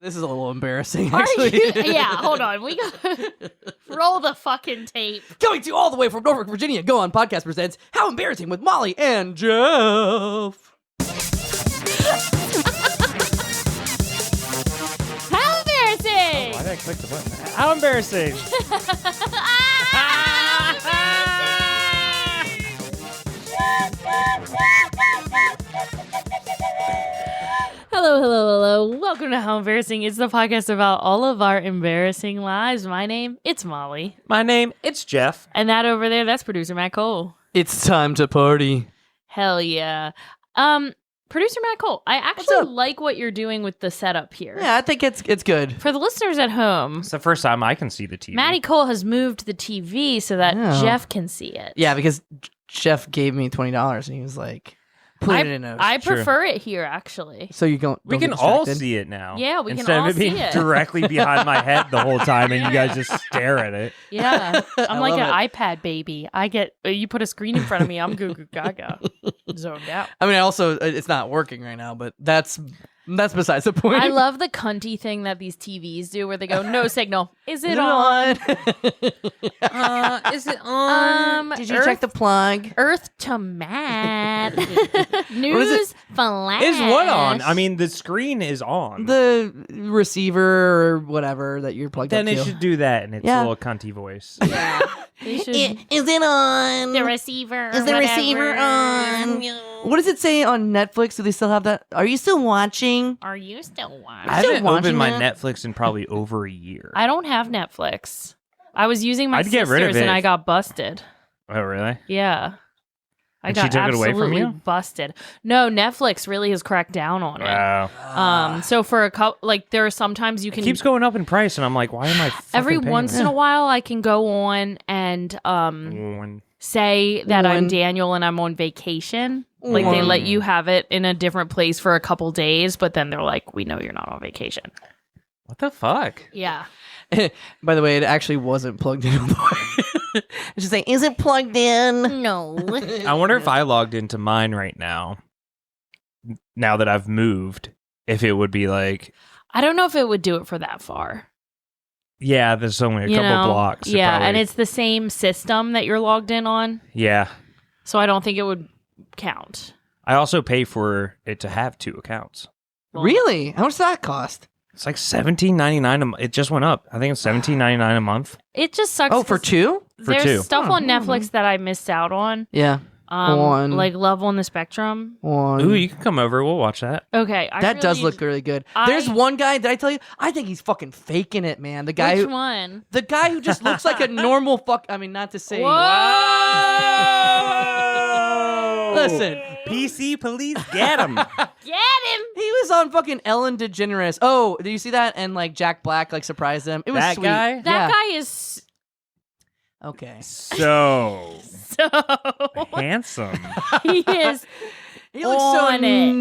This is a little embarrassing, Are actually. you? Yeah, hold on. We gotta roll the fucking tape. Coming to you all the way from Norfolk, Virginia, Go On Podcast presents How Embarrassing with Molly and Jeff. How embarrassing! Why did I click the button? How embarrassing! Hello. Welcome to How Embarrassing. It's the podcast about all of our embarrassing lives. My name, it's Molly. My name, it's Jeff. And that over there, that's producer Matt Cole. It's time to party. Hell yeah. Producer Matt Cole, I actually like what you're doing with the setup here. Yeah, I think it's good. For the listeners at home, It's the first time I can see the TV. Matty Cole has moved the TV so that Jeff can see it. Yeah, because Jeff gave me $20 and he was like, put it in a... I prefer it here, actually. So you don't We get can all distracted? see it now. Yeah, we can Instead all of it being see it. directly behind my head the whole time and you guys just stare at it. Yeah, I'm like love an iPad baby. I get you put a screen in front of me, I'm goo goo gaga, zoned out. I mean, also, it's not working right now, but that's besides the point. I love the cunty thing that these TVs do, where they go, "No signal. Is it Is it on? Is it on? Did you check the plug? Earth to Matt. News flash. Is what on? I mean, the screen is on. The receiver or whatever that you're plugged Then up it to. should do that in its Yeah. little cunty voice. Yeah. They should, Is it on? the receiver. Is the receiver on? What does it say on Netflix? Do they still have that? Are you still watching? Are you still watching? I still haven't watching opened my that? Netflix in probably over a year. I don't have Netflix. I was using my I'd get rid of sister's it and I if- got busted. Oh, really? Yeah. I And got she took it away from absolutely you? busted. No, Netflix really has cracked down on it. Wow. So for a couple, like there are sometimes you It can keeps going up in price, and I'm like, why am I every fucking paying once this? in a while I can go on and When- say that I'm When- Daniel and I'm on vacation. Like they When- let you have it in a different place for a couple days, but then they're like, we know you're not on vacation. What the fuck? Yeah. By the way, it actually wasn't plugged in all the way. It's just saying, is it plugged in? No. I wonder if I logged into mine right now that I've moved, if it would be like, I don't know if it would do it for that far. yeah, there's only a You couple know? blocks. It Yeah, probably- and it's the same system that you're logged in on. yeah. So I don't think it would count. I also pay for it to have 2 accounts. Well, Really? How much does that cost? It's like $17.99 a month. It just went up. I think it's $17.99 a month. It just sucks. Oh, for 'cause two? For There's 2. stuff Oh, on Netflix that I missed out on. Yeah. One. Like Love on the Spectrum. One. Ooh, you can come over. We'll watch that. Okay, That does look really good. There's one guy, did I tell you? I think he's fucking faking it, man. The guy Which who, one? the guy who just looks like a normal fuck. I mean, not to say. Whoa! Listen, PC police, get him. Get him! he was on fucking Ellen DeGeneres. Oh, did you see that? And like Jack Black like surprised him. It was That sweet. guy? That guy is Okay. So so handsome. he is He looks so on it.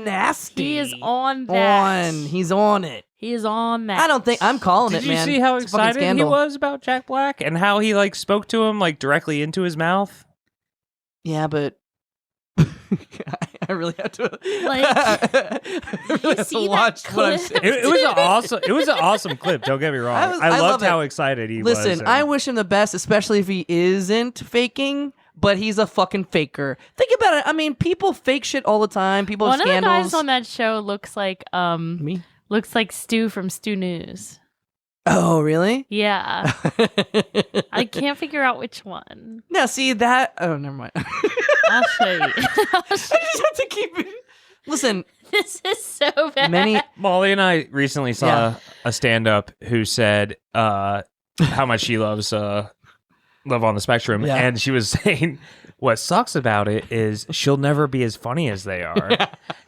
nasty. He is on that. He's on it. He is on that. I don't think I'm calling Did it, you man. see how It's a fucking excited he scandal. was about Jack Black and how he like spoke to him like directly into his mouth? Yeah, but I really have to Like, I really have see to that watch what I'm clip? saying. It was an awesome. It was an awesome clip. Don't get me wrong. I I love loved it. how excited he was. Listen, and- I wish him the best, especially if he isn't faking. But he's a fucking faker. Think about it. I mean, people fake shit all the time. People have one of the scandals. guys on that show looks like Me? looks like Stu from Stu News. Oh, really? Yeah. I can't figure out which one. Now, see that? Oh, never mind. I'll show you. I just have to keep it. Listen, This is so bad. many. Molly and I recently saw a stand-up who said how much she loves Love on the Spectrum, Yeah. and she was saying what sucks about it is she'll never be as funny as they are.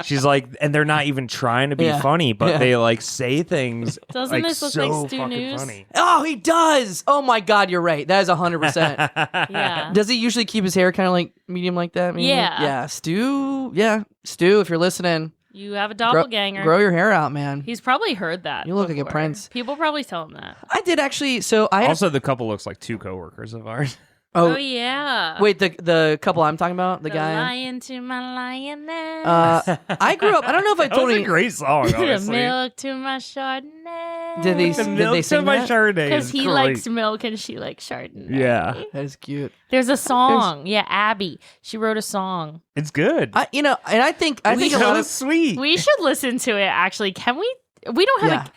She's like, and they're not even trying to be Yeah. funny, but Yeah. they like say things. Doesn't like, this look so like Stu fucking News? funny. Oh, he does. Oh my God, you're right. That is 100%. Yeah. Does he usually keep his hair kind of like medium like that? Maybe? Yeah. Yeah. Stu. Yeah. Stu, if you're listening, You have a grow, doppelganger. grow your hair out, man. He's probably heard that. You look like a before. prince. People probably tell him that. I did actually. So I had Also, the couple looks like 2 coworkers of ours. Oh yeah. Wait, the couple I'm talking about, the The guy. lion to my lioness. I grew up. I don't know if I That told was a you. great song, The honestly. milk to my Chardonnay. Did they The did milk they to sing my that? Chardonnay Because is he great. likes milk and she likes Chardonnay. Yeah. That is cute. There's a song. Yeah, Abby. She wrote a song. It's good. And I think a lot so of sweet. We should listen to it, actually. Can we? We don't have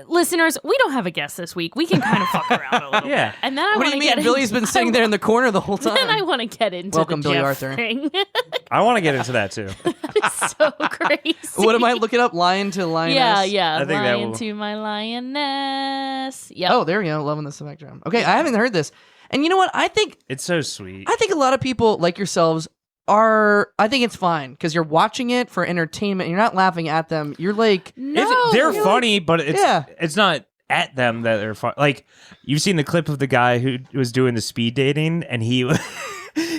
listeners, we don't have a guest this week. We can kind of fuck around a little Yeah. bit. And then I What do you mean? Billy's been sitting there in the corner the whole time. Then I want to get into Welcome, the Billy Jeff Arthur. thing. I want to get into that too. It's so crazy. What am I looking up? Lion to lioness. Yeah. I think that Lion will- to my lioness. Yep. Oh, there we go. Loving the spectrum. Okay, I haven't heard this. And you know what? I think It's so sweet. a lot of people like yourselves I think it's fine because you're watching it for entertainment. You're not laughing at them. You're like, No. They're funny, but Yeah. it's not at them that they're fun. Like, you've seen the clip of the guy who was doing the speed dating, and he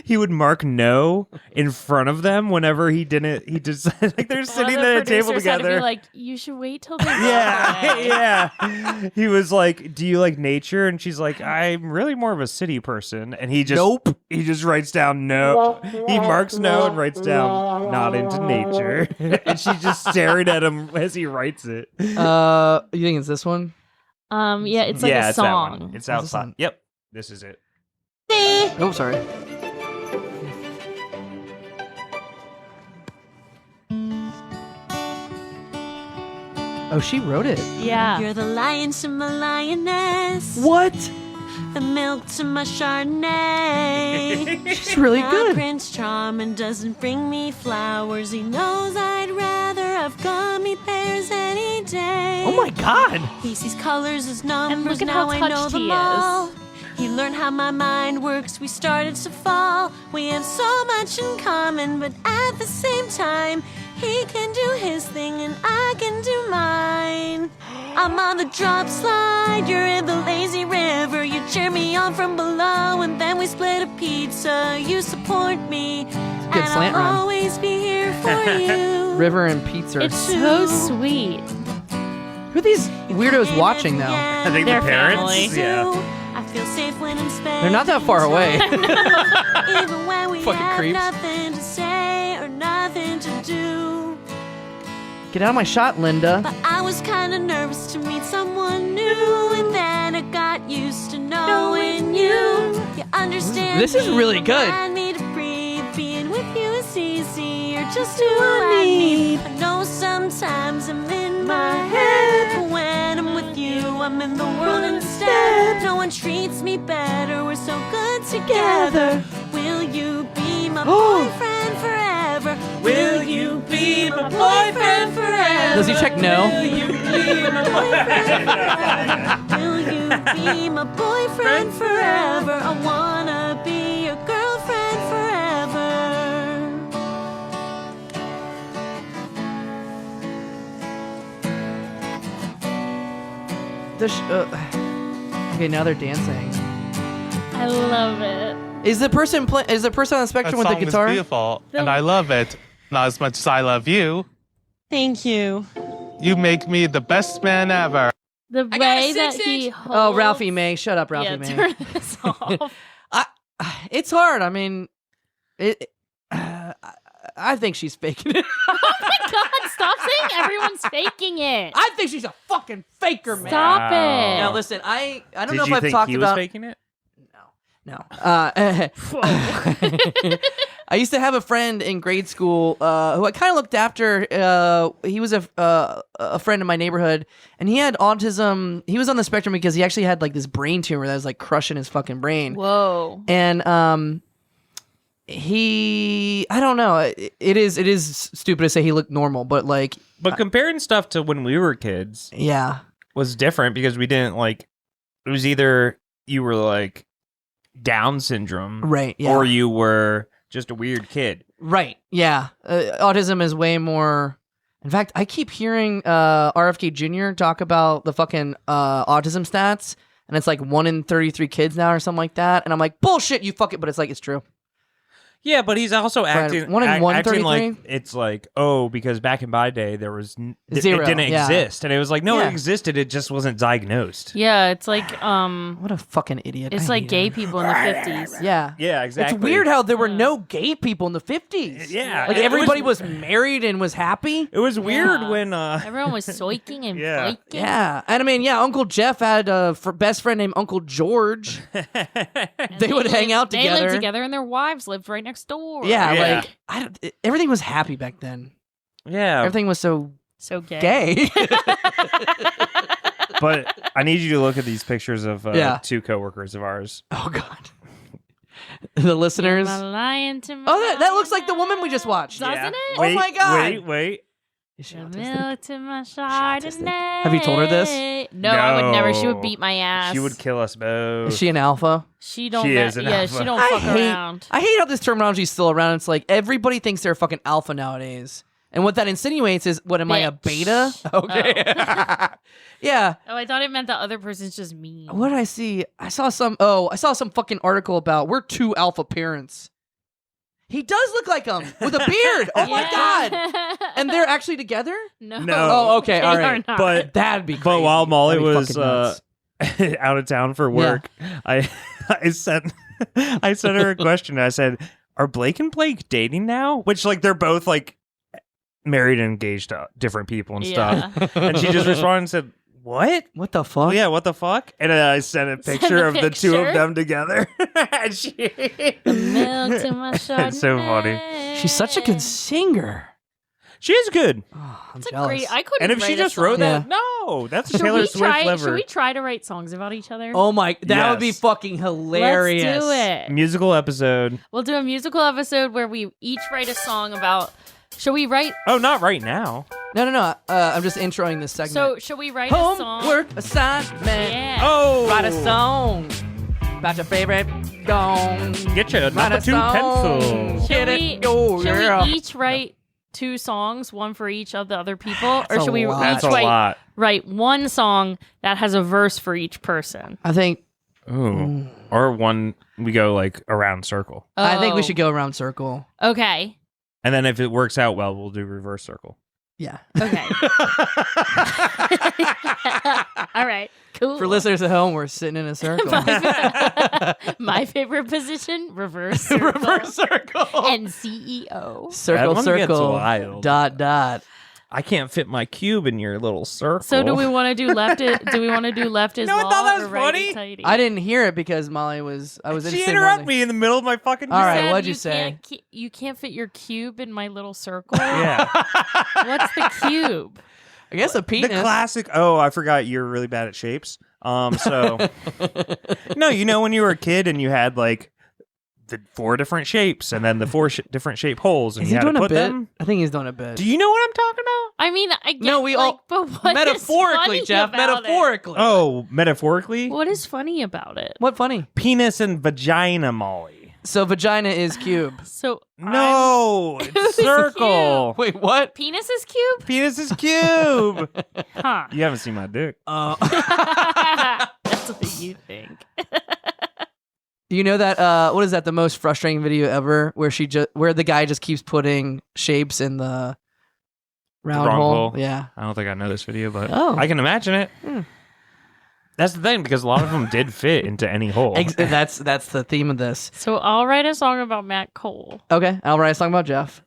he would mark no in front of them whenever he didn't. He just like they're sitting One at a of the table producers had to together. be like, you should wait till they're Yeah, away." yeah. He was like, "Do you like nature?" And she's like, "I'm really more of a city person." And he just Nope. He just writes down no. He marks no and writes down not into nature. And she's just staring at him as he writes it. you think it's this one? Yeah, it's like yeah, a it's that song. one. It's a outside. song. Yep, this is it. Oh, sorry. Oh, she wrote it. Yeah. You're the lion to my lioness. What? The milk to my Chardonnay. She's really Now good. Prince Charming doesn't bring me flowers. He knows I'd rather have gummy bears any day. Oh my God. He sees colors as numbers. look at now how I know touched them he all. is. He learned how my mind works. We started to fall. We have so much in common, but at the same time, he can do his thing and I can do mine. I'm on the drop slide, you're in the lazy river. You cheer me on from below and then we split a pizza. You support me and slant I'll rhyme. always be here for you. River and pizza. It's so sweet. Who are these weirdos watching now? I think Their the parents. family. Yeah. I feel safe when I'm spending They're not that far away. Even when we Fucking have creeps. nothing to say or nothing to do. Get out of my shot, Linda. But I was kinda nervous to meet someone new. And then I got used to knowing you. You understand This is me, really good. remind me to breathe. Being with you is easy. You're just who I need. I know sometimes I'm in my head, but when I'm with you, I'm in the world instead. No one treats me better. We're so good together. Will you be my boyfriend forever? Will you be my boyfriend forever? Does he check no? Will you be my boyfriend forever? Will you be my boyfriend forever? I wanna be your girlfriend forever. Okay, now they're dancing. I love it. Is the person on the spectrum with the That song guitar? is beautiful, and I love it. Not as much as I love you. Thank you. You make me the best man ever. The way that he holds... Oh, Ralphie May. Shut up, Ralphie Yeah, May. turn this off. It's hard. I mean, I think she's faking it. Oh my God, stop saying everyone's faking it. I think she's a fucking faker, man. Stop it. Now listen, I don't Did know if you I've think talked he about was faking it? No. Whoa. I used to have a friend in grade school who I kind of looked after. He was a friend in my neighborhood, and he had autism. He was on the spectrum because he actually had like this brain tumor that was like crushing his fucking brain. Whoa. And I don't know. It is stupid to say he looked normal, but like, But comparing stuff to when we were kids yeah, was different because we didn't like. It was either you were like Down syndrome, right, yeah, or you were just a weird kid. right, yeah. Autism is way more. In fact, I keep hearing RFK Jr. talk about the fucking autism stats, and it's like 1 in 33 kids now or something like that. And I'm like, bullshit, you fuck it, but it's like it's true. Yeah, but he's also acting, one in acting 133? like it's like, oh, because back in my day there was Zero, it didn't yeah. exist, and it was like, no, Yeah. it existed, it just wasn't diagnosed. Yeah, it's like What a fucking idiot. it's I like hate gay him. people in the 50s. Yeah. Yeah, exactly. It's weird how there were no gay people in the 50s. Yeah, Like it everybody was married and was happy. It was weird Yeah. when Everyone was soiking and Yeah. flaking. Yeah. And I mean, yeah, Uncle Jeff had a best friend named Uncle George. And They would hang out They together. lived together, and their wives lived right next door. Yeah, Yeah. like everything was happy back then. yeah. Everything was so So gay. gay. But I need you to look at these pictures of Yeah. two coworkers of ours. Oh God. The listeners. Am I lying to my Oh, that looks like the woman we just watched. Doesn't Yeah. it? Oh Wait, my God. Wait. Is she The autistic? milk to my autistic? Chardonnay. Have you told her this? No, I would never. She No. would beat my ass. She would kill us both. Is she an alpha? She don't. She is an yeah, alpha. she don't I fuck hate- around. I hate how this terminology is still around. It's like everybody thinks they're a fucking alpha nowadays. And what that insinuates is, what am I, a beta? Bitch. Okay. Yeah. Oh, I thought it meant the other person's just mean. What did I see? I saw some fucking article about we're two alpha parents. He does look like him with a beard. Oh my God. And they're actually together? no. No. Oh, okay, They all are right. not. But That'd be crazy. But while Molly That'd be was fucking nuts. out of town for work, I sent her a question. I said, "Are Blake and Blake dating now?" Which, like, they're both like married and engaged to different people and Yeah. stuff. And she just responded and said, "What? What the fuck? Oh, yeah, what the fuck?" And then I sent a Send picture a of the two picture? of them together. And she, Milk to my Chardonnay. It's so funny. She's such a good singer. she is good. Oh, I'm It's a jealous. great. I couldn't. And if she write a just wrote song. that, no, that's a Should Taylor we Swift try? lever. Should we try to write songs about each other? Oh my, that would be Yes. fucking hilarious. Let's do it. Musical episode. We'll do a musical episode where we each write a song about. Should we write? Oh, not right now. No. I'm just introing this segment. So should we write a song? Homework assignment. Yeah. Oh, Write a song about your favorite gong. Get your Write number a two song. pencil. Should Get we, it? Oh, should yeah. we each write 2 songs, one for each of the other people, or a should we lot. That's each a lot. write one song that has a verse for each person? I think Ooh. Or one, we go like around circle. I think we Oh. should go around circle. Okay. And then if it works out well, we'll do reverse circle. Yeah. Okay. All right. Cool. For listeners at home, we're sitting in a circle. My favorite position: reverse circle. Reverse circle. And CEO. Circle, That one gets circle. wild. Dot. I can't fit my cube in your little circle. So do we want to do left? Do we want to do left is No, I law thought that was or right is funny. tighty? I didn't hear it because Molly was. I was She interested in interrupted wanting- me in the middle of my fucking All right, Said what'd you say? You can't fit your cube in my little circle. Yeah. What's the cube? I guess a The penis. classic. Oh, I forgot you're really bad at shapes. So no, you know when you were a kid and you had like the 4 different shapes and then the 4 different shape holes and Is you he had to doing a put bit? them. I think he's doing a bit. Do you know what I'm talking about? I mean, I get No, we like, all- but what is Metaphorically, funny Jeff. about Metaphorically. Oh, metaphorically? It? What is funny about it? What funny? Penis and vagina, Molly. So vagina is cube. So No, it's Who's circle. Wait, what? penis is cube? Penis is cube. Huh. You haven't seen my dick. That's what you think. You know that what is that? The most frustrating video ever, where where the guy just keeps putting shapes in the round wrong hole. hole. Yeah. I don't think I know this video, but Oh. I can imagine it. That's the thing, because a lot of them did fit into any hole. That's the theme of this. So I'll write a song about Matt Cole. Okay, I'll write a song about Jeff.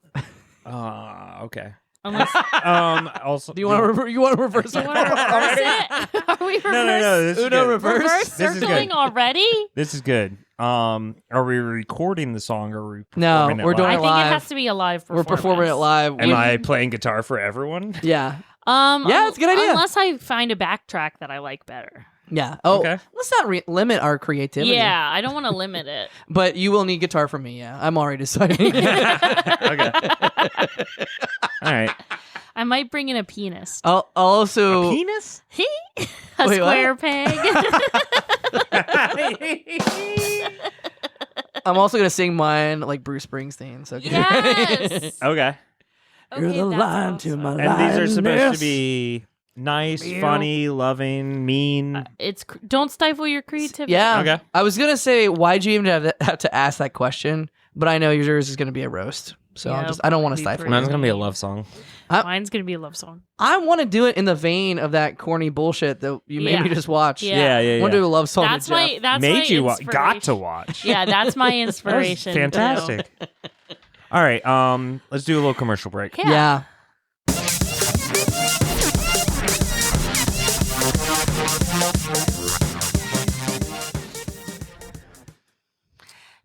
Okay. Unless Also, Do you want to reverse you it? want to reverse it? Are we reverse? No. This is Uno good. reverse? Reverse This is circling good. already? This is good. Are we recording the song or are we No, performing it we're doing live? I it think live. it has to be a live We're performance. performing it live. Am I playing guitar for everyone? Yeah. Yeah, it's a good idea. Unless I find a backtrack that I like better. Yeah. Oh, Okay. let's not limit our creativity. Yeah, I don't want to limit it. But you will need guitar from me. Yeah, I'm already deciding. Okay. All right. I might bring in a penis. I'll also. Penis? A Wait, what? square peg. I'm also gonna sing mine like Bruce Springsteen. So Yes. Okay. You're Okay, the that line sounds to fun. my And these are supposed to blindness. be nice, Meow. funny, loving, mean. Don't stifle your creativity. Yeah. Okay. I was gonna say, why'd you even have to ask that question? but I know yours is going to be a roast. So Yeah, I don't want to it'll stifle be it. Mine's gonna be a love song. Mine's gonna be a love song. I want to do it in the vein of that corny bullshit that you made me just watch. Yeah. Yeah. I want to do a love song That's to Jeff. my that's Made my you got inspiration. to watch. Yeah, that's my That was inspiration. too. fantastic. All right, let's do a little commercial break. Yeah.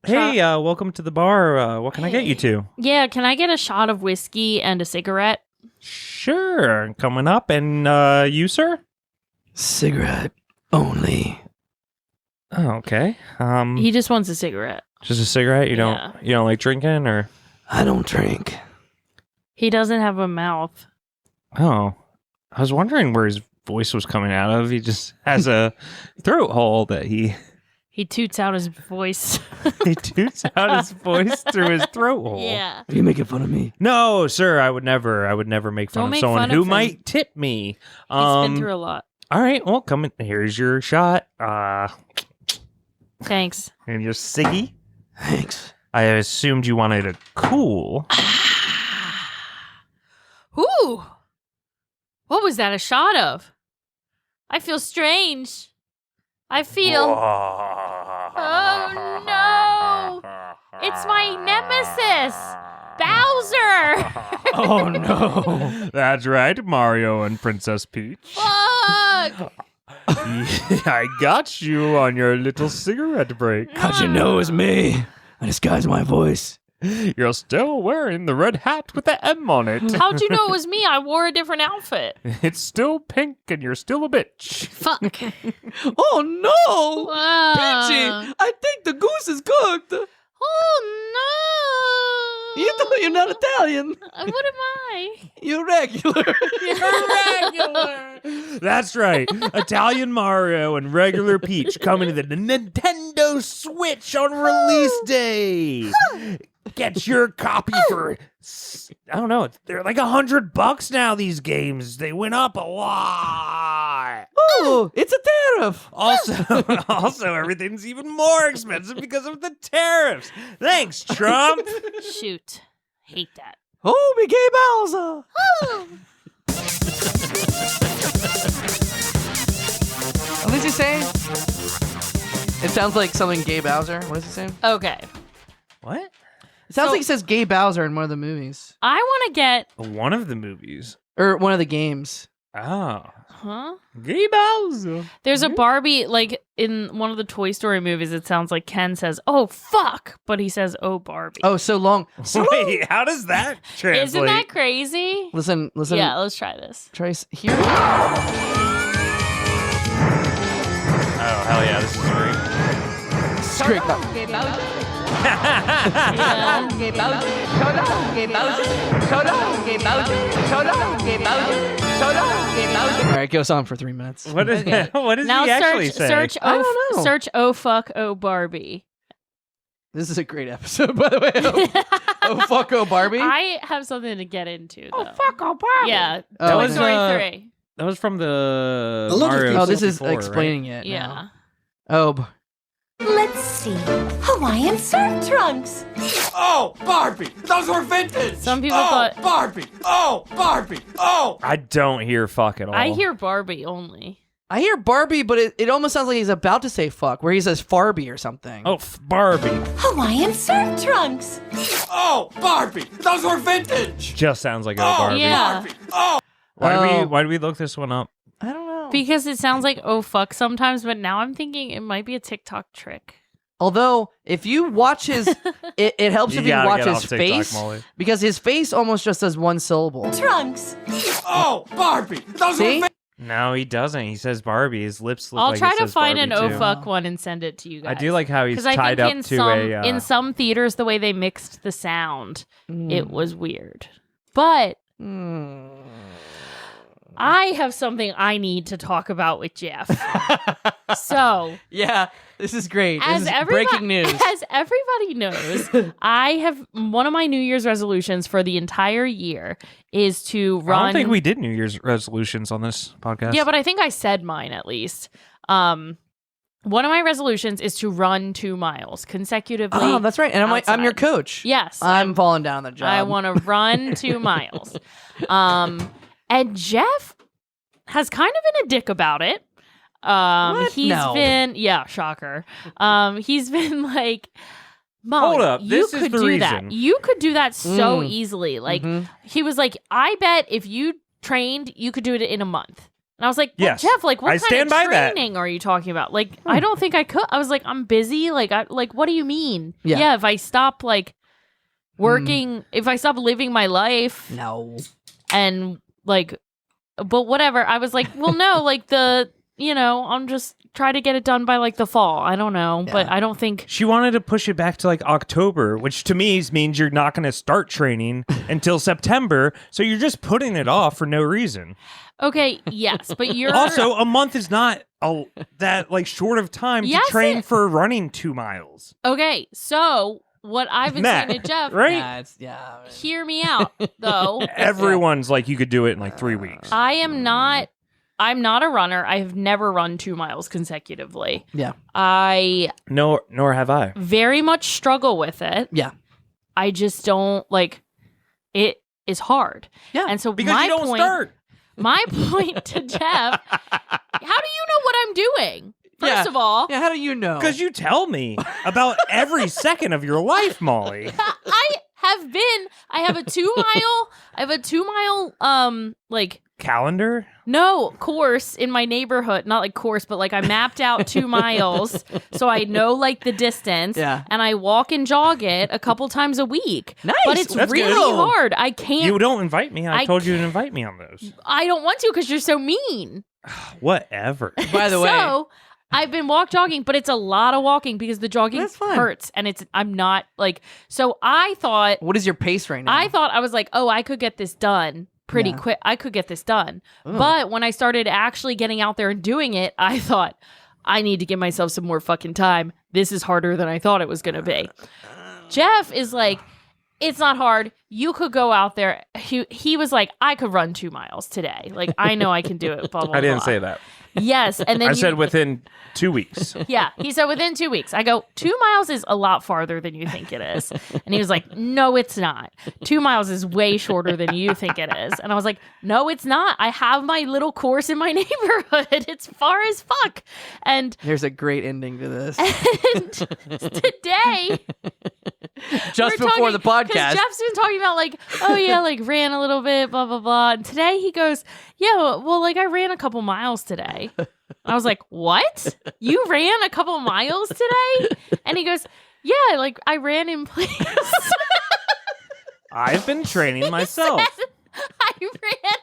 Hey, welcome to the bar. What can I get you to? Yeah, can I get a shot of whiskey and a cigarette? Sure, coming up. And you, sir? Cigarette only. Oh, okay. He just wants a cigarette. Just a cigarette. You Yeah. don't like drinking, or? I don't drink. He doesn't have a mouth. Oh, I was wondering where his voice was coming out of. He just has a throat hole that he Toots out his voice. he toots out his voice through his throat hole. Yeah. Are you making fun of me? No, sir, I would never make fun Don't of make someone fun of who him. might tip me. He's been through a lot. All right, well, come in. Here's your shot. Thanks. And your ciggy. Thanks. I assumed you wanted a cool. Ooh. What was that a shot of? I feel strange. I feel. Oh no! It's my nemesis, Bowser. Oh no. That's right, Mario and Princess Peach. Fuck! I got you on your little cigarette break. How'd you know it was me? I disguised my voice. You're still wearing the red hat with the M on it. How'd you know it was me? I wore a different outfit. It's still pink and you're still a bitch. Fuck. Oh no! Wow. Peachy, I think the goose is cooked. Oh no! You're not Italian. What am I? You're regular. Regular. That's right. Italian Mario and regular Peach coming to the Nintendo Switch on release day. Get your copy for, I don't know, they're like $100 now, these games. They went up a lot. Oh, it's a tariff. Also, everything's even more expensive because of the tariffs. Thanks, Trump. Shoot. Hate that. Oh, me gay Bowser. What does he say? It sounds like something gay Bowser. What does he say? Okay. What? It sounds So- like he says gay Bowser in one of the movies. I want to get. One of the movies. Or one of the games. Oh. Huh? Gay Bowser. There's a Barbie, like in one of the Toy Story movies, it sounds like Ken says, "Oh, fuck," but he says, "Oh, Barbie." Oh, so long. Wait, how does that translate? Isn't that crazy? Listen. Yeah, let's try this. Try here. Oh, hell yeah, this is great. Straight up. Yeah. All right, it goes on for 3 minutes. What is what does Now he actually say? search I don't know. search oh fuck oh Barbie. This is a great episode, by the way. Oh fuck, oh Barbie. I have something to get into. Though. oh Barbie. Yeah, Oh, Toy was, Story 3. That was from the A lot of Mario things- Oh, this is 64, explaining it. Yeah. now. Oh, Let's see. Hawaiian surf trunks. Oh, Barbie! Those were vintage! Some people oh, thought- Barbie! Oh, Barbie! Oh! I don't hear fuck at all. I hear Barbie only. I hear Barbie, but it almost sounds like he's about to say fuck, where he says Farby or something. Oh, Barbie. Hawaiian surf trunks. Oh, Barbie! Those were vintage! Just sounds like a Oh, Barbie. Yeah. Barbie! Oh! Why do we look this one up? I don't know. Because it sounds like oh fuck sometimes, but now I'm thinking it might be a TikTok trick. Although, if you watch his, it helps if you gotta watch get his off TikTok, face, Molly. because his face almost just does one syllable. Trunks. Oh, Barbie! Those See? were vintage! No, he doesn't. He says Barbie. His lips look I'll like try it to says find Barbie, an oh too. fuck one and send it to you guys. I do like how he's because I tied think up in to some a. in some theaters the way they mixed the sound, Mm. it was weird. But Mm. I have something I need to talk about with Jeff. So, Yeah, this is great. This as is everybody, breaking news. as everybody knows, I have one of my New Year's resolutions for the entire year is to run. I don't think we did New Year's resolutions on this podcast. Yeah, but I think I said mine at least. one of my resolutions is to run 2 miles consecutively. Oh, that's right. And I'm your outside. coach. Yes. I'm falling down the job. I want to run 2 miles. And Jeff has kind of been a dick about it. What? He's No. been, yeah, shocker. He's been like, Molly, Hold up, you this is could the do reason. that. You could do that so easily. Like, he was like, I bet if you trained, you could do it in a month. And I was like, well, Yes. Jeff, like, what I kind stand of by that. training are you talking about? Like, I don't think I could. I was like, I'm busy. Like, what do you mean? Yeah. If I stop, like, working, if I stop living my life No. and, like, but whatever. I was like, well, no, like, I'm just try to get it done by, like, the fall. I don't know. But I don't think. She wanted to push it back to like October, which to me means you're not going to start training until September. So you're just putting it off for no reason. Okay, yes, but you're. Also, a month is not that like short of time Yes, to train it- for running 2 miles. Okay, so what I've been Matt, saying to Jeff, right? hear me out, though. Everyone's like, you could do it in like 3 weeks. I'm not a runner. I have never run 2 miles consecutively. Yeah. I Nor have I. very much struggle with it. Yeah. I just don't like it is hard. Yeah. And so Because my you don't point, start. my point to Jeff, how do you know what I'm doing? First Yeah. of all, Yeah, how do you know? Because you tell me about every second of your life, Molly. I have a 2 mile, like, Calendar? no course in my neighborhood. Not like course, but like I mapped out 2 miles so I know like the distance. Yeah. And I walk and jog it a couple times a week. Nice. But it's That's really good. hard. I can't. You don't invite me. I I told you to invite me on those. I don't want to because you're so mean. Whatever. By the way, So I've been jogging, but it's a lot of walking because the jogging That's fine. hurts. And I'm not like, so I thought, what is your pace right now? I was like, oh, I could get this done pretty Yeah. quick. I could get this done. Ugh. But when I started actually getting out there and doing it, I thought, I need to give myself some more fucking time. This is harder than I thought it was going to be. Jeff is like, it's not hard. You could go out there. He was like, I could run 2 miles today. Like, I know I can do it. Blah, blah, I didn't blah. say that. Yes. And then I said within 2 weeks. yeah, he said within 2 weeks. I go, 2 miles is a lot farther than you think it is. And he was like, no, it's not. 2 miles is way shorter than you think it is. And I was like, no, it's not. I have my little course in my neighborhood. It's far as fuck. And There's a great ending to this. today, Just we're before talking- the 'cause podcast. Jeff's been talking about like, oh yeah, like ran a little bit, blah, blah, blah. And today he goes, yeah, well, like I ran a couple miles today. I was like, what? You ran a couple miles today? And he goes, yeah, like I ran in place. I've been training myself. I ran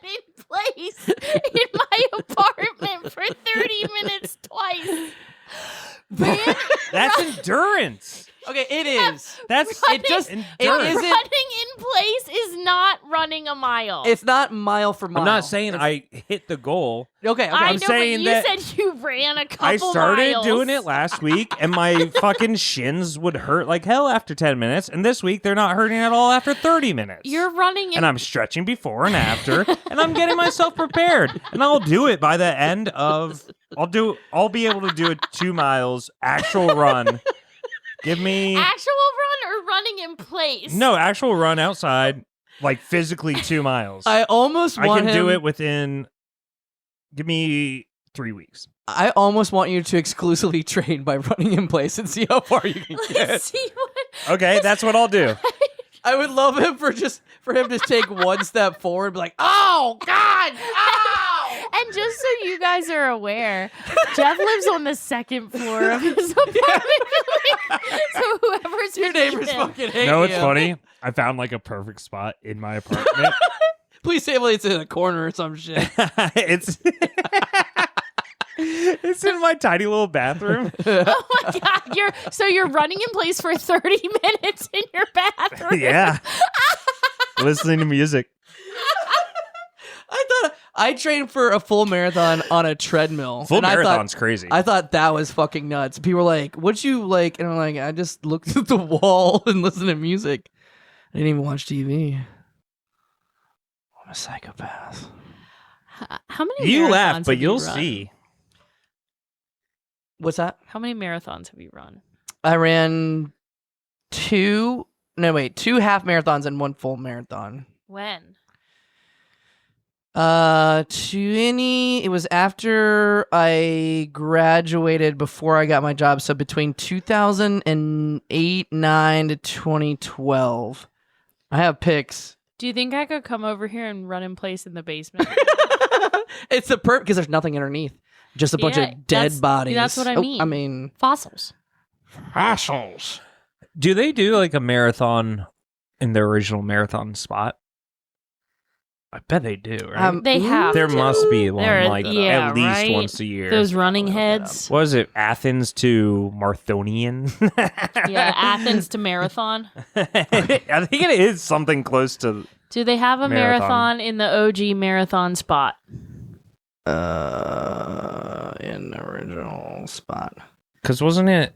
in place in my apartment for 30 minutes twice. Ran, That's endurance. Okay, it is. That's Running- It just endurance. it isn't. running in place is not running a mile. It's not mile for mile. I'm not saying I hit the goal. Okay, okay. I I'm know, saying but you that said you ran a couple I started miles. doing it last week, and my fucking shins would hurt like hell after 10 minutes. And this week, th're not hurting at all after 30 minutes. You're running in and I'm stretching before and after, and I'm getting myself prepared. And I'll do it by the end of. I'll be able to do it 2 miles actual run. Give me actual run or running in place. no actual run outside, like physically 2 miles. I almost I want can him, do it within. Give me 3 weeks. I almost want you to exclusively train by running in place and see how far you can Let's get. see what. Okay, that's what I'll do. I would love him for him to take one step forward and be like, oh God, ow! And just so you guys are aware, Jeff lives on the second floor of his apartment building. So whoever's Your with neighbors him- fucking hate No, it's you. funny. I found like a perfect spot in my apartment. Please say it's in a corner or some shit. it's it's in my tiny little bathroom. Oh my god! You're running in place for 30 minutes in your bathroom. Yeah, listening to music. I thought I trained for a full marathon on a treadmill. Full and marathon's crazy. I thought that was fucking nuts. People were like, "What'd you like?" And I'm like, "I just looked at the wall and listened to music. I didn't even watch TV." I'm a psychopath. How many? You marathons laugh, but have you'll run? see. What's that? How many marathons have you run? I ran 2 half marathons and 1 full marathon. When? It was after I graduated, before I got my job, so between 2008, 9 to 2012. I have pics. Do you think I could come over here and run in place in the basement? It's the because there's nothing underneath. Just a bunch Yeah, of dead bodies. that's what I mean. I mean, Fossils. assholes. Do they do like a marathon in their original marathon spot? I bet they do, right? They have There to. must be one There- like yeah, at least right? once a year. Those running heads. What was it? Athens to Marthonian? Yeah, Athens to Marathon. I think it is something close to. Do they have a marathon in the OG marathon spot? In the original spot. Because wasn't it?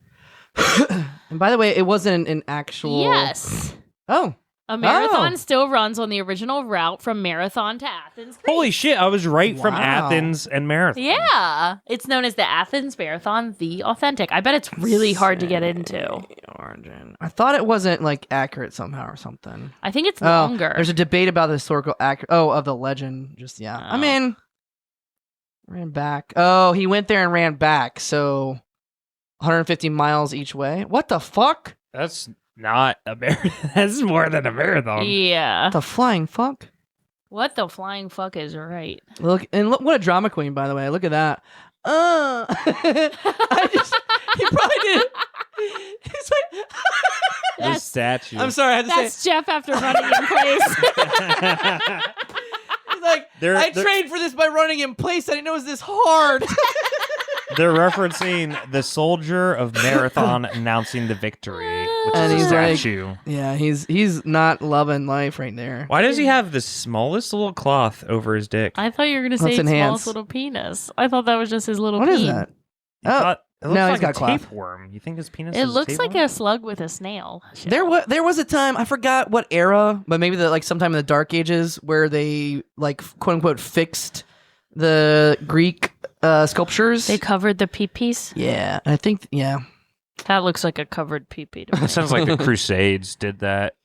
And by the way, it wasn't an actual. Yes. Oh. A marathon still runs on the original route from Marathon to Athens. Greece. Holy shit! I was right from Wow. Athens and Marathon. Yeah. It's known as the Athens Marathon, the authentic. I bet it's really hard to get into. Origin. I thought it wasn't like accurate somehow or something. I think it's longer. There's a debate about the historical of the legend. Just yeah. I Oh. mean, ran back. Oh, he went there and ran back. So 150 miles each way. What the fuck? That's not a marathon. That's more than a marathon. Yeah. The flying fuck. What the flying fuck is right? Look what a drama queen, by the way. Look at that. He probably did. He's like, The statue. I'm sorry, I had to That's say. Jeff after running in place. He's like, I trained for this by running in place. I didn't know it was this hard. They're referencing the soldier of Marathon announcing the victory, which And is a he's like- statue. Yeah, he's not loving life right there. Why does he have the smallest little cloth over his dick? I thought you were going to Let's say enhance. smallest little penis. I thought that was just his little What is peen. that? You thought- it looks no, he's like got a cloth. tapeworm. You think his penis It is looks like tapeworm? a slug with a snail. There was a time, I forgot what era, but maybe sometime in the Dark Ages where they like quote unquote fixed the Greek sculptures. They covered the pee-pees? Yeah, I think That looks like a covered pee-pee to me. It sounds like the Crusades did that.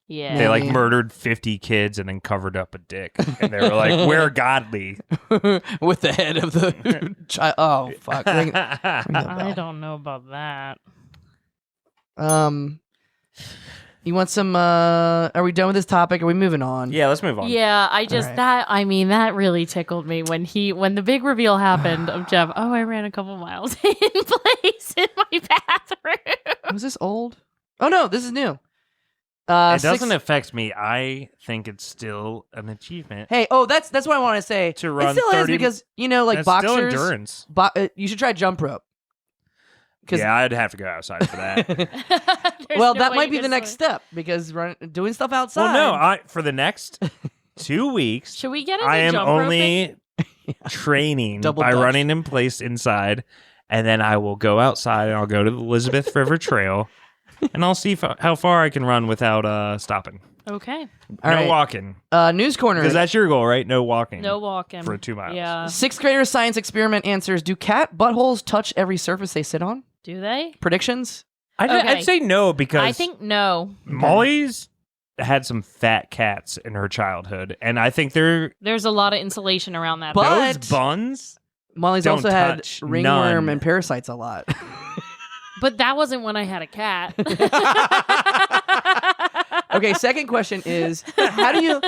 Yeah. They like Maybe. murdered 50 kids and then covered up a dick. And they were like, we're godly. with the head of the child. Oh fuck! Ring the I bell. don't know about that. You want some? Are we done with this topic? Are we moving on? Yeah, let's move on. Yeah, I just right. that really tickled me when the big reveal happened of Jeff. Oh, I ran a couple miles in place in my bathroom. Was this old? Oh no, this is new. It doesn't affect me. I think it's still an achievement. Hey, that's what I want to say. To run it still 30 is because like That's boxers. still endurance. You should try jump rope. Yeah, I'd have to go outside for that. Well, that might be the next step because doing stuff outside. Well, no, for the next 2 weeks, Should we get into I am jump roping? only training Double by dutch. running in place inside, and then I will go outside and I'll go to the Elizabeth River Trail, and I'll see how far I can run without stopping. Okay. All no right. walking, News corner. because that's your goal, right? No walking. No walking. For 2 miles. Yeah. 6th grader science experiment answers: do cat buttholes touch every surface they sit on? Do they? Predictions? Okay. I'd say no because I think no. Molly's had some fat cats in her childhood, and I think There's a lot of insulation around that. But- those buns. Molly's Don't also had touch ringworm none. and parasites a lot. But that wasn't when I had a cat. Okay, second question is how do you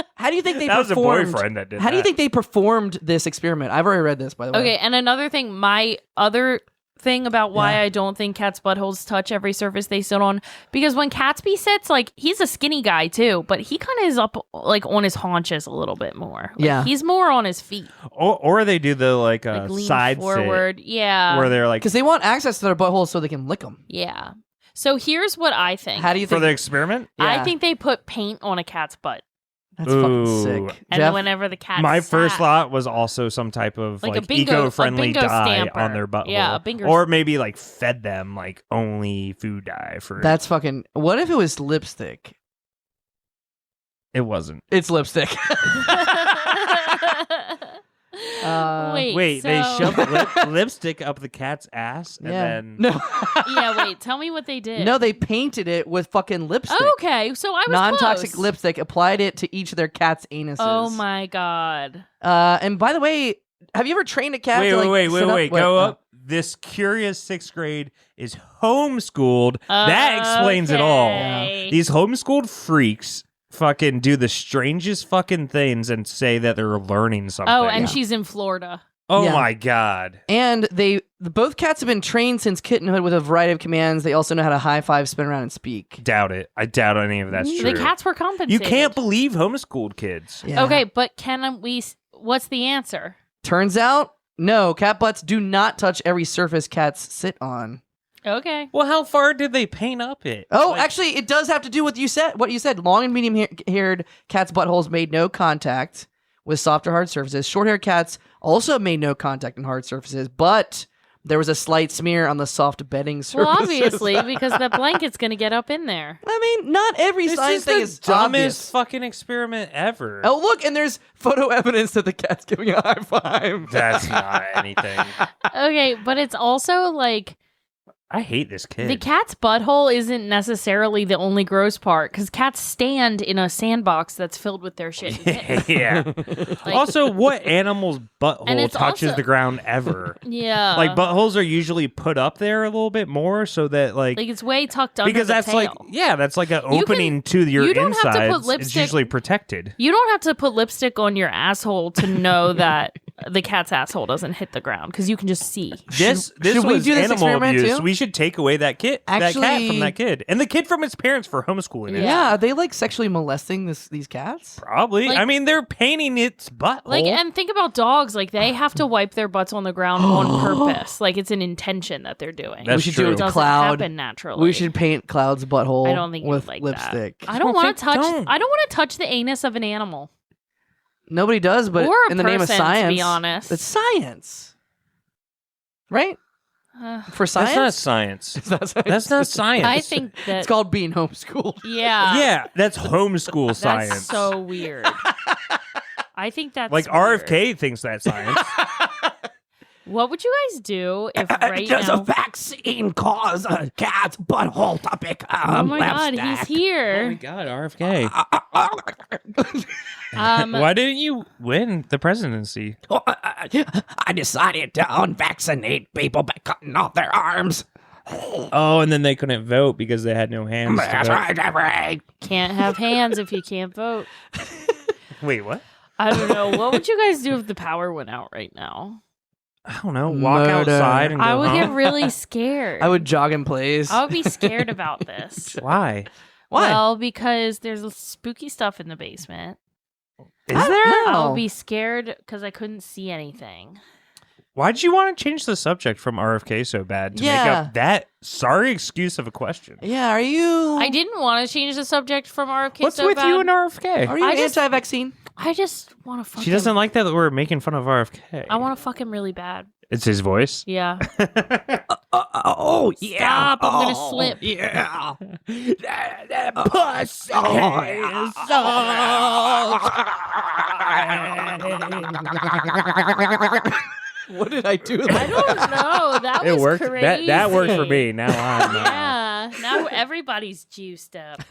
think they That was a performed? boyfriend that did How do you that. think they performed this experiment? I've already read this, by the way. Okay, and another thing, my other thing about why Yeah. I don't think cats' buttholes touch every surface they sit on, because when Catsby sits, like, he's a skinny guy too, but he kind of is up like on his haunches a little bit more. Like, Yeah. he's more on his feet, Or they do the like lean side forward. Yeah, sit, where they're like Because they want access to their buttholes so they can lick them. yeah. So here's what I think. How do you for think? the experiment. I Yeah. think they put paint on a cat's butt, That's fucking Ooh. sick. and Jeff? whenever the cat My first sat- thought was also some type of Like a like bingo- eco-friendly a bingo dye stamper. on their butthole. Yeah, a bingo- or maybe like fed them like only food dye for That's fucking. What if it was lipstick? it wasn't. It's lipstick. Wait, so, they shoved lipstick up the cat's ass and then no, Yeah, wait. Tell me what they did. no, they painted it with fucking lipstick. Okay, so I was Non-toxic close. lipstick, applied it to each of their cats' anuses. Oh my god. And by the way, have you ever trained a cat? Wait, to, like, wait, sit up? go up. This curious 6th grade is homeschooled. That explains it all. Okay. These homeschooled freaks fucking do the strangest fucking things and say that they're learning something. Oh, and she's in Florida. oh Yeah. my god. And both cats have been trained since kittenhood with a variety of commands. They also know how to high five, spin around, and speak. Doubt it. I doubt any of that's true. The cats were You compensated. can't believe homeschooled kids. Yeah. Okay, but can we? What's the answer? Turns out, no, cat butts do not touch every surface cats sit on. Okay. Well, how far did they paint up it? Oh, Like, actually, it does have to do with what you said. Long and medium-haired cats' buttholes made no contact with soft or hard surfaces. Short-haired cats also made no contact on hard surfaces, but there was a slight smear on the soft bedding surfaces. Well, obviously, because the blanket's gonna get up in there. I mean, not every this science is thing the is dumbest obvious. fucking experiment ever. Oh, look, and there's photo evidence that the cat's giving a high five. That's not anything. Okay, but it's also like I hate this kid. the cat's butthole isn't necessarily the only gross part because cats stand in a sandbox that's filled with their shit. and piss. yeah. Also, what animal's And butthole it's touches also- the ground ever? Yeah. Like buttholes are usually put up there a little bit more so that like it's way tucked under because the that's tail. that's like an You opening to your you don't have to put insides. It's lipstick- usually protected. You don't have to put lipstick on your asshole to know that the cat's asshole doesn't hit the ground because you can just see. This should we was do this animal experiment abuse. too? We should take away that cat from Actually- that kid and the kid from his parents for homeschooling it. Yeah, are they like sexually molesting these cats? Probably. Like- I mean, they're painting its butthole. Like, and think about dogs. Like, they have to wipe their butts on the ground on purpose. Like, it's an intention that they're doing. That's we should true. do It it doesn't Cloud. happen naturally. We should paint Cloud's butthole I don't think with you'd like lipstick. that. I don't want to touch. don't. I don't want to touch the anus of an animal. Nobody does, but Or a in the name of person, to science, be honest. it's science, right? For That's not science, science. It's not science. That's not science. I think that. It's called being homeschooled. Yeah. Yeah, that's homeschool That's science. so weird. I think that's like weird. RFK thinks that's science. What would you guys do if right now? vaccine cause a cat's butthole to become Oh my God, he's here. God, RFK. Um, Why didn't you win the presidency? I decided to unvaccinate people by cutting off their arms. Oh, and then they couldn't vote because they had no hands. to That's vote. right, that's right. can't have hands if you can't vote. Wait, what? I don't know. What would you guys do if the power went out right now? I don't know. Walk Murder. outside and go I would home. get really scared. I would jog in place. I would be scared about this. Why? Why? Well, because there's spooky stuff in the basement. Is I there? don't know. I would be scared because I couldn't see anything. Why'd you want to change the subject from RFK so bad to make Yeah. up that sorry excuse of a question? Yeah, are you? I didn't want to change the subject from RFK What's so with bad. you and RFK? Are you I just- anti-vaccine? I just want to fuck She him. doesn't like that we're making fun of RFK. I want to fuck him really bad. It's his voice. Yeah. Oh, yeah. Stop, I'm gonna Oh, slip. Yeah. Pussy What did I do? I don't know. That It was worked. crazy. That worked for me. Now I'm. Yeah. Now everybody's juiced up.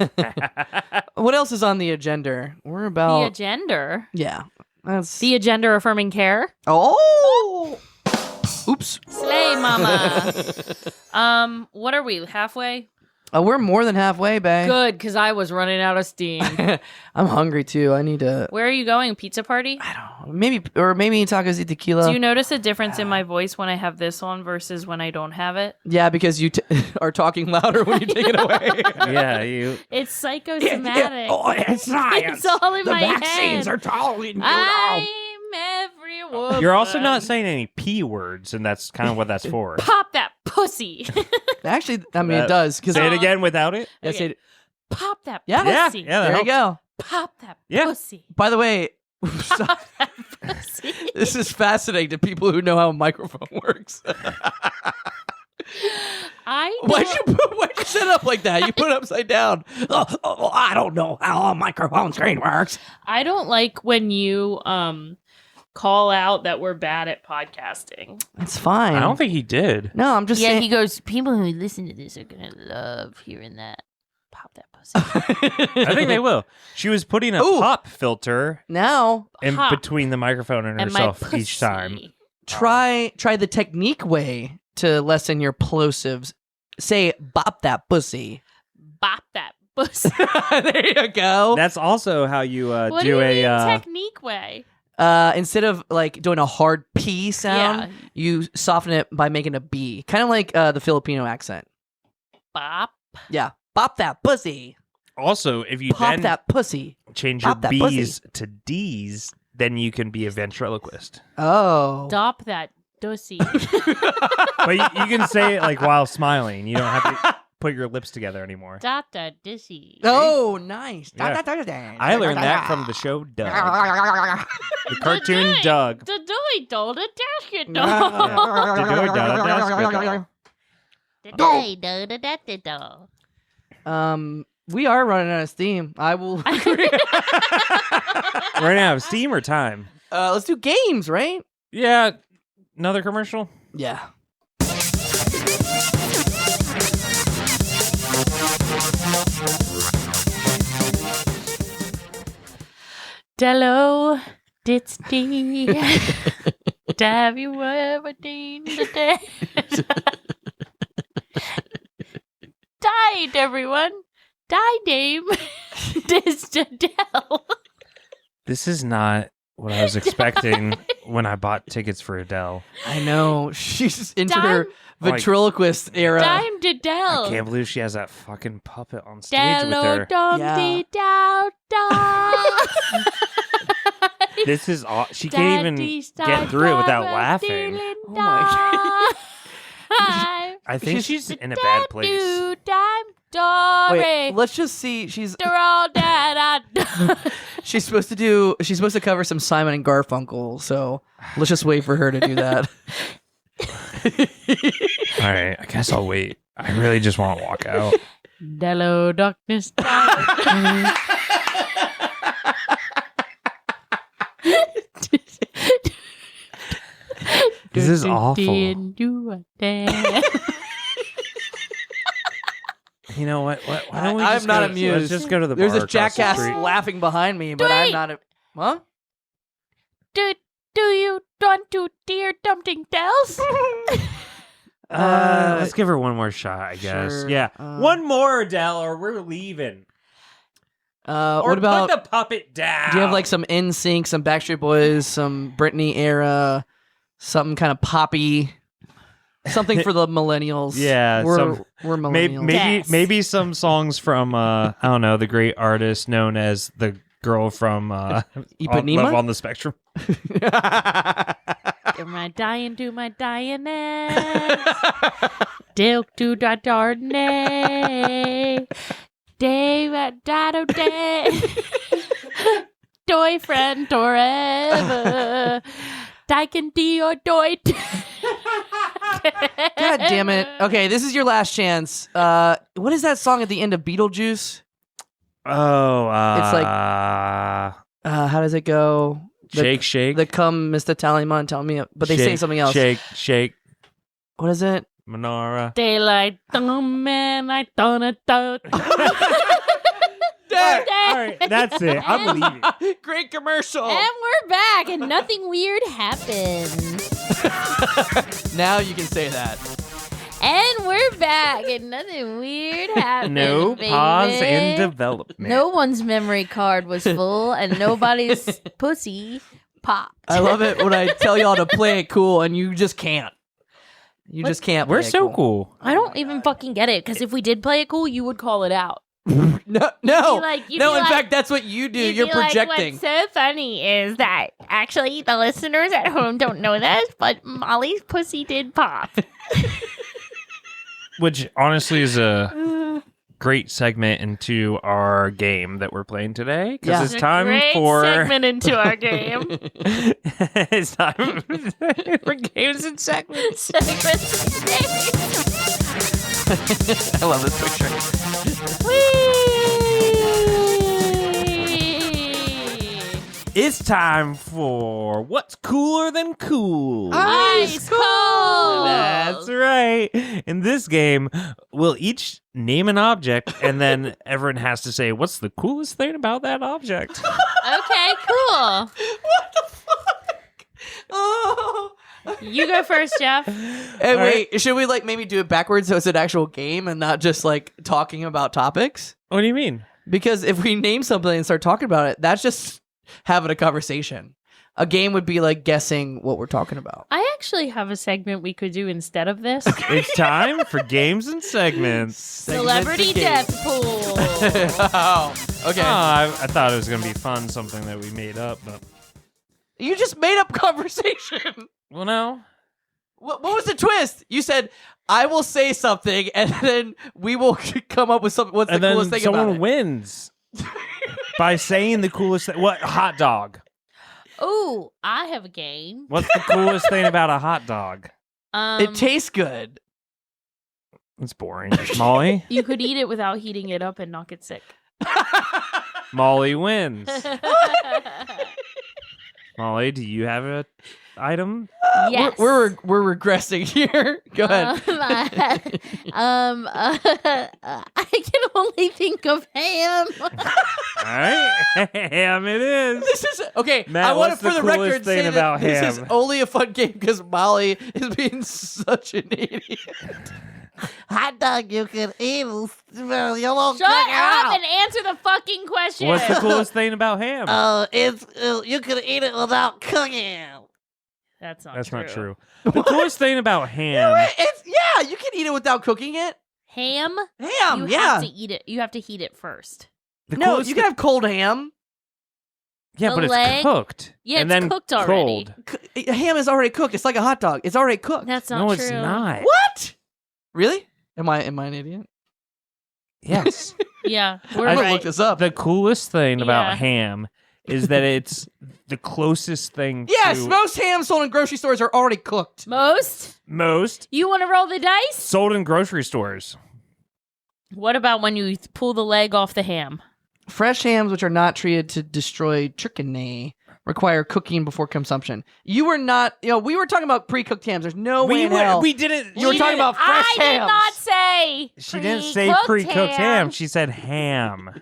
What else is on the agenda? We're The about agenda. yeah. That's The agenda affirming care. oh. Oops. Slay mama. What are we? Halfway? We're more than halfway, babe. Good, because I was running out of steam. I'm hungry too. I need to. Where are you going? Pizza party? I don't know. Maybe tacos y tequila. Do you notice a difference in my voice when I have this on versus when I don't have it? Yeah, because you are talking louder when you take it away. Yeah, you. It's psychosomatic. Oh, it's science. It's all in the my vaccines head. are telling you I'm now. every woman. You're also not saying any P words, and that's kind of what that's for. Pop that pussy. Actually, I mean it does. Because Say it again without it. I say, Pop that Yeah. pussy. Yeah, there you go. Pop that Yeah. pussy. By the way, Pop that pussy. this is fascinating to people who know how a microphone works. Why'd you set it up like that? You put it upside down. Oh, I don't know how a microphone screen works. I don't like when you call out that we're bad at podcasting. It's fine. I don't think he did. No, I'm just Yeah, saying. he goes, people who listen to this are going to love hearing that. Pop that pussy. I think they will. She was putting a Ooh. pop filter Now in Pop. between the microphone and And my herself pussy. each time. try the technique way to lessen your plosives. Say bop that pussy. Bop that pussy. There you go. That's also how you What do do you a. mean technique way? Instead of like doing a hard P sound, Yeah. you soften it by making a B, kind of like the Filipino accent. Bop. Yeah, bop that pussy. Also, if you Pop then that pussy. change your pop that B's to D's, then you can be a ventriloquist. Oh. Stop that pussy. But you can say it like while smiling. You don't have to put your lips together anymore. Stop that pussy. Oh, nice. Yeah. I learned that from the show Doug. The cartoon Doug. The doy doll, the dasket Yeah. The Doug, Doug, that's good, Doug. We are running out of steam. I will. Right now, steam or time? Let's do games, right? Yeah. Another commercial? Yeah. Dello, it's tea. Have you ever seen the day? Died, everyone. Die, Dame. This Adele. This is not what I was expecting when I bought tickets for Adele. I know. She's into Dime- her ventriloquist era. Dime I Adele. can't believe she has that fucking puppet on stage with Dello, her. Dumpty, Dow, Dow. This is all. She can't even get through it without laughing. Oh my I think she's in a bad place. Wait, let's just see. She's They're all dead. she's supposed to cover some Simon and Garfunkel. So let's just wait for her to do that. All right, I guess I'll wait. I really just want to walk out. Hello, darkness. This is awful. You know what? Why don't we I'm just not go, amused. Let's just go to the There's bar this across the jackass street. laughing behind me, but I'm not. Huh? Do you want to dear dumping dells? Let's give her one more shot, I guess. sure. Yeah, one more, Adele, or we're leaving. Or what about? put the puppet down? Do you have like some NSYNC, some Backstreet Boys, some Britney era, something kind of poppy, something for the millennials? Yeah, we're some- millennials. Yes. maybe some songs from I don't know, the great artist known as the girl from Ipanema? Love on the Spectrum. Am I dying to my dying Dilk to da darnay. Day dado day. Doy friend forever. Dyken or doy. God damn it. Okay, this is your last chance. What is that song at the end of Beetlejuice? Oh, It's like- how does it go? shake. The come, Mr. Tallyman, tell me. But they say Shake, something else. Shake, What is it? menorah. Daylight, dumb man, I done it. All right, that's it. I'm leaving. Great commercial. And we're back, and nothing weird happened. Now you can say that. And we're back, and nothing weird happened. No baby. pause in development. No one's memory card was full, and nobody's pussy popped. I love it when I tell y'all to play it cool and you just can't. You just can't. We're play it so cool. I don't even fucking get it, because if we did play it cool, you would call it out. No. You'd be like- In fact, that's what you do. You're projecting. what's so funny is that actually the listeners at home don't know this, but Molly's pussy did pop. Which honestly is a great segment into our game that we're playing today. Because Yeah. it's time Great for segment into our game. it's time for games and segments. I love this picture. It's time for What's Cooler Than Cool. Ice cold. That's right. In this game, we'll each name an object, and then everyone has to say, what's the coolest thing about that object? Okay, cool. Oh. You go first, Jeff. Hey, wait, should we like maybe do it backwards so it's an actual game and not just like talking about topics? What do you mean? Because if we name something and start talking about it, that's just having a conversation. A game would be like guessing what we're talking about. I actually have a segment we could do instead of this. It's time for games and segments. Celebrity death pool. Oh, okay. I thought it was going to be fun, something that we made up, but... You just made up conversation. Well, no. What was the twist? You said, I will say something, and then we will come up with something. What's the coolest thing about it? Someone wins by saying the coolest thing. What? Hot dog. Ooh, I have a game. What's the coolest thing about a hot dog? It tastes good. It's boring. Molly? You could eat it without heating it up and not get sick. Molly wins. Molly, do you have a item? Yes. We're regressing here. Go ahead. I can only think of ham. All right. Ham it is. This is okay. Matt, I want what's to, for the the coolest record, thing say about that this is ham? only a fun game because Molly is being such an idiot. Hot dog you can eat. You won't Shut cook up out. and answer the fucking question. What's the coolest thing about ham? It's you can eat it without cooking. That's not That's true. not true. The coolest thing about ham. Yeah, you can eat it without cooking it. Ham? Ham, You yeah. have to eat it. You have to heat it first. The No, coolest you can have cold ham. Yeah, the but leg- it's cooked. Yeah, and it's then cooked already. cold. Ham is already cooked. It's like a hot dog. It's already cooked. That's not No, true. it's not. What? Really? Am I an idiot? Yes. Yeah, we're I'm gonna right. look this up. The coolest thing about Yeah. ham is that it's the closest thing Yes, to most hams sold in grocery stores are already cooked. Most? most You want to roll the dice? sold in grocery stores. What about when you pull the leg off the ham? Fresh hams, which are not treated to destroy trichinae, require cooking before consumption. You were not, we were talking about pre-cooked hams. There's no way in hell. We didn't. You were talking about fresh I did hams. not say. She didn't say pre-cooked pre-cooked ham. She said ham.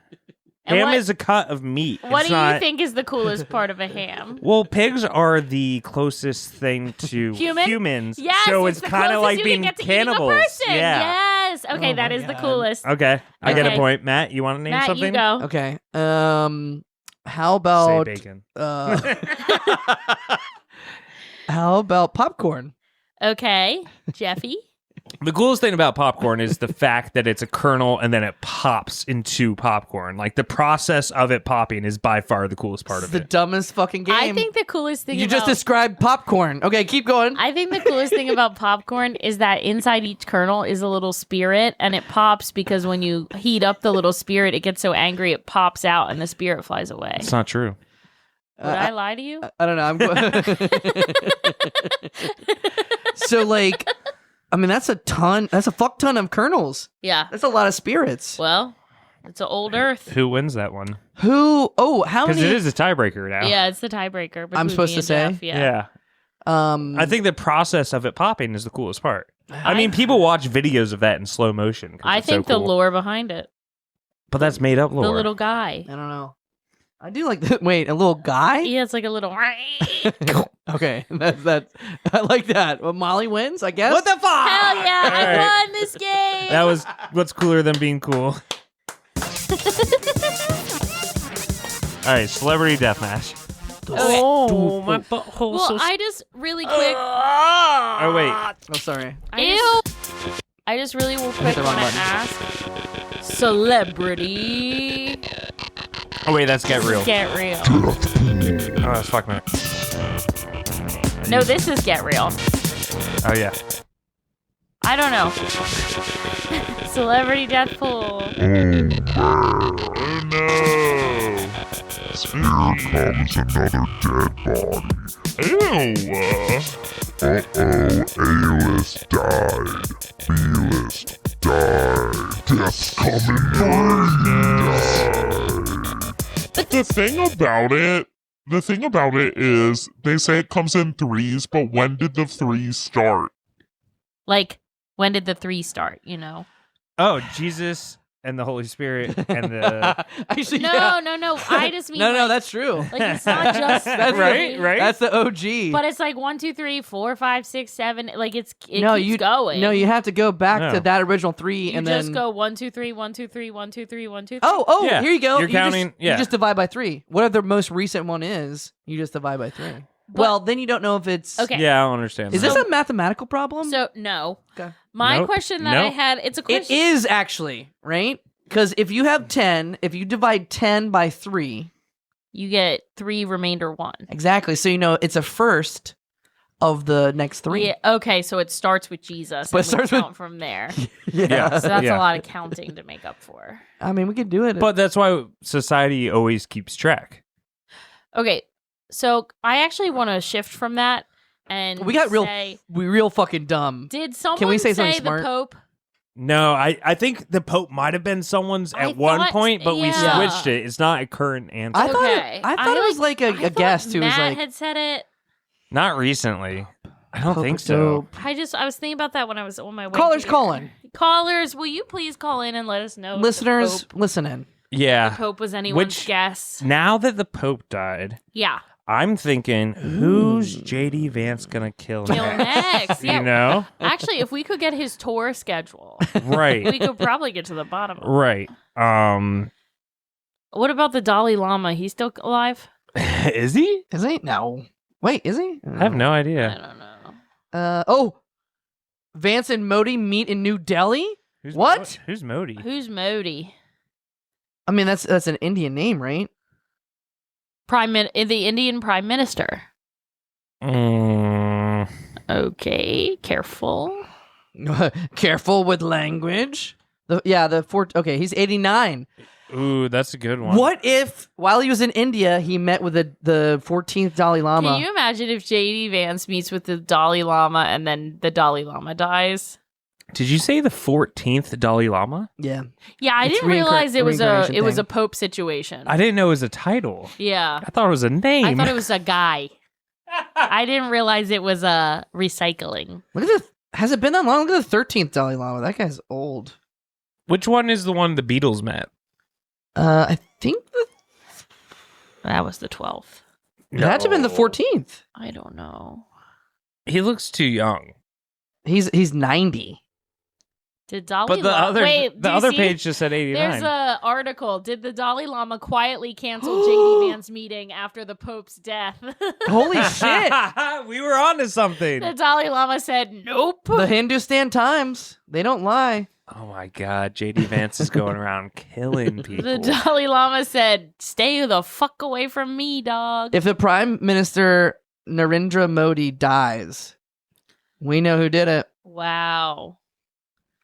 And Ham what- is a cut of meat. What It's do not- you think is the coolest part of a ham? Well, pigs are the closest thing to Human? humans. Yes, so it's the kind of closest like you being can get to eating a cannibals. person. Yeah. Yes. Okay, Oh that my is the God. coolest. Okay, I get a Okay. point. Matt, you want to name Matt, something? you go. Okay. How Say about bacon. how about popcorn? Okay, Jeffy. The coolest thing about popcorn is the fact that it's a kernel and then it pops into popcorn. Like the process of it popping is by far the coolest part It's of the it. dumbest fucking game. I think the coolest thing you about just described popcorn. Okay, keep going. I think the coolest thing about popcorn is that inside each kernel is a little spirit, and it pops because when you heat up the little spirit, it gets so angry it pops out, and the spirit flies away. It's not true. Would I lie to you? I don't know. So like, I mean, that's a ton. That's a fuck ton of kernels. Yeah. That's a lot of spirits. Well, it's an old Earth. Who wins that one? Who? Oh, how Because many? it is a tiebreaker now. Yeah, it's the tiebreaker. between supposed me to and say? Jeff, Yeah. I think the process of it popping is the coolest part. I mean, people watch videos of that in slow motion. 'cause I it's so think the cool. lore behind it. But that's made up lore. The little guy. I don't know. I do like that. Wait, a little guy? Yeah, it's like a little. Okay, that I like that. Well, Molly wins, I guess. What the fuck? Hell yeah! I All right. won this game. That was what's cooler than being cool. All right, celebrity deathmatch. Oh, my butthole. Well, I just really quick. Oh wait, Oh, sorry. I just really quick the want wrong to button. ask celebrity. oh wait, that's get real. Get real. Oh, that's fuck me. No, this is get real. Oh yeah. I don't know. Celebrity death pool. Here comes another dead body. Ew! A-list died. B-list died. Death's coming died. But the thing about it, the thing about it is they say it comes in threes, but when did the threes start? Like, when did the 3 start, you know? Oh, Jesus and the Holy Spirit and the Actually, No, yeah. no. I just mean No, like, that's true. like it's not just That's right, three, right. That's the OG. But it's like 1, 2, 3, 4, 5, 6, 7. Like it no, keeps you going. No, you have to go back No. to that original 3 You and just then go 1, 2, 3, 1, 2, 3, 1, 2, 3, 1, 2, 3. Oh, Yeah, here you go. you're You just- counting- yeah. You just divide by 3. Whatever the most recent one is, you just divide by 3. Well, then you don't know if it's Okay. Yeah, I don't understand. Is that. this a mathematical problem? So no. Okay. My Nope. question that I Nope. had, it's a It question. is actually, right? Because if you have 10, if you divide 10 by 3, You get 3 remainder 1. exactly. So you know it's a first of the next 3. Yeah. Okay, so it starts with Jesus. But it and we starts with- count from there. Yeah. So that's Yeah. a lot of counting to make up for. I mean, we could do it. But that's why society always keeps track. Okay, so I actually want to shift from that and we got say, real fucking dumb. Did someone we say say something the smart? Pope? No, I think the Pope might have been someone's I at one thought- point, but we yeah. switched it. It's not a current answer. I thought Okay. it, I thought it was like I a thought guest who was Matt like had said it. Not recently. I don't Pope think is so. dope. I was thinking about that when I was on my way. Callers here. calling. Callers, will you please call in and let us know? if Listeners, the Pope, listen in. Yeah. Pope was anyone's Which- guess. Now that the Pope died, Yeah. I'm thinking, who's JD Vance gonna kill Kill next? next. Yeah. You know? Actually, if we could get his tour schedule, Right. we could probably get to the bottom of it. Right. What about the Dalai Lama? He's still alive? Is he? Is he? No. Wait, is he? I have no I idea. don't know. Oh, Vance and Modi meet in New Delhi. Who's What? Who's Modi? Who's Modi? I mean, that's an Indian name, right? The Indian Prime Minister. Mm, Okay, careful. Careful with language. Okay, he's 89. ooh, that's a good one. What if while he was in India, he met with the 14th Dalai Lama? Can you imagine if JD Vance meets with the Dalai Lama and then the Dalai Lama dies? Did you say the 14th Dalai Lama? Yeah. Yeah, I It's didn't realize it was reincarnation it was thing. a Pope situation. I didn't know it was a title. Yeah. I thought it was a name. I thought it was a guy. I didn't realize it was a recycling. Look at has it been that long? Look at the 13th Dalai Lama. That guy's old. Which one is the one the Beatles met? I think That was the 12th. it had to have been the 14th. I don't know. He looks too young. He's 90. Did Dalai But the Lama other Wait, the do you other see? page just said 89. There's a article. Did the Dalai Lama quietly cancel JD Vance meeting after the Pope's death? Holy shit. We were on to something. The Dalai Lama said nope. The Hindustan Times. They don't lie. Oh my god, JD Vance is going around killing people. The Dalai Lama said, "Stay the fuck away from me, dog." If the Prime Minister Narendra Modi dies, we know who did it. Wow.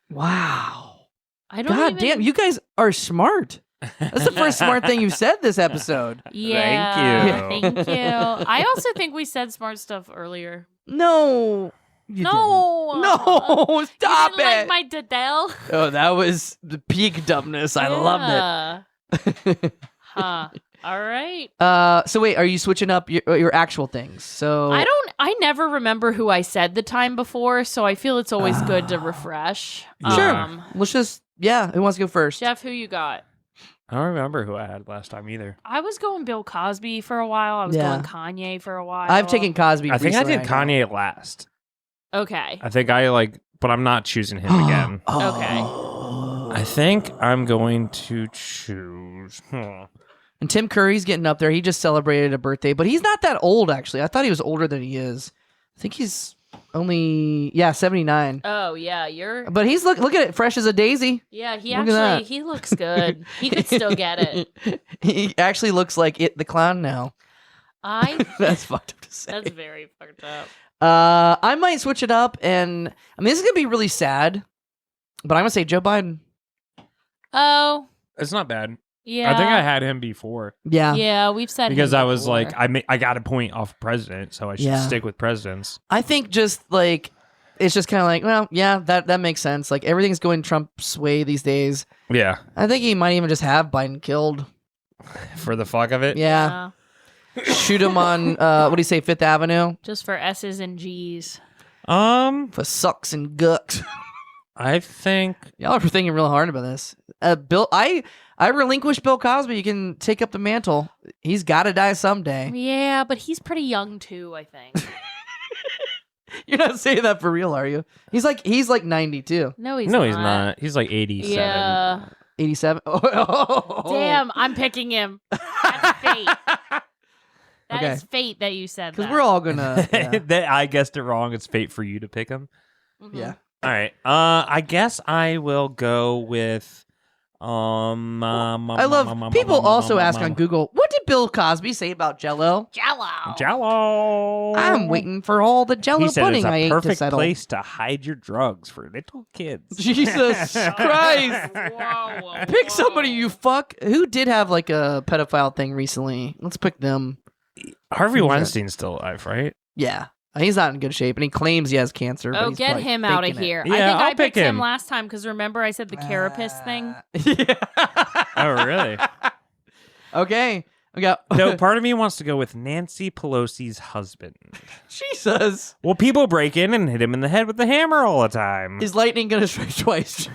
Wow. I don't God even... damn, you guys are smart. That's the first smart thing you've said this episode. Yeah. Thank Thank you. I also think we said smart stuff earlier. No. You No. didn't. No, stop you didn't it. like my Didel? Oh, that was the peak dumbness. I loved it. Huh. All right. So wait, are you switching up your actual things? So I never remember who I said the time before, so I feel it's always good to refresh. Sure. Let's just who wants to go first? Jeff, who you got? I don't remember who I had last time either. I was going Bill Cosby for a while. I was Yeah. going Kanye for a while. I've taken Cosby. I think I recently, did know. Kanye last. Okay. I think but I'm not choosing him again. I think I'm going to choose. And Tim Curry's getting up there. He just celebrated a birthday, but he's not that old actually. I thought he was older than he is. I think he's only 79. Oh yeah, you're. But he's look at it, fresh as a daisy. Yeah, he Look at that. he looks good. He could still get it. He actually looks like the clown now. That's fucked up to say. That's very fucked up. I might switch it up, and I mean this is gonna be really sad, but I'm gonna say Joe Biden. Oh It's not bad. yeah. I think I had him before Yeah, Yeah, we've said because him I was before. like, I got a point off president, so I should Yeah. stick with presidents. I think just like it's just kind of like, well, yeah, that makes sense. Like everything's going Trump's way these days. Yeah, I think he might even just have Biden killed. for the fuck of it. Yeah. Shoot him on what do you say, Fifth Avenue? Just for S's and G's. For sucks and gucks. I think Y'all are thinking real hard about this. Bill, I relinquished Bill Cosby. You can take up the mantle. He's got to die someday. Yeah, but he's pretty young too, I think. You're not saying that for real, are you? He's like 92. No, he's no, not. he's not. He's like 87. Yeah. 87. Oh. Damn, I'm picking him. That's fate. That is Okay. fate that you said that. Because we're all gonna. Yeah. I guessed it wrong. It's fate for you to pick him. Mhm. Yeah. All right. I guess I will go with. I love. People also ask on Google, what did Bill Cosby say about Jello? Jello. Jello. I'm waiting for all the Jello He said pudding it's I a ate to perfect settle. place to hide your drugs for little kids. Jesus Christ! Whoa, Pick somebody, you fuck. Who did have like a pedophile thing recently? Let's pick them. Harvey Weinstein's still alive, right? Yeah. He's not in good shape, and he claims he has cancer. but Oh, he's get probably him out of faking it. here. Yeah, I think I'll I pick picked him him. last time because remember I said the carapace thing? Yeah. Oh, really? Okay. We got. No, part of me wants to go with Nancy Pelosi's husband. Jesus. Well, people break in and hit him in the head with the hammer all the time. Is lightning gonna strike twice?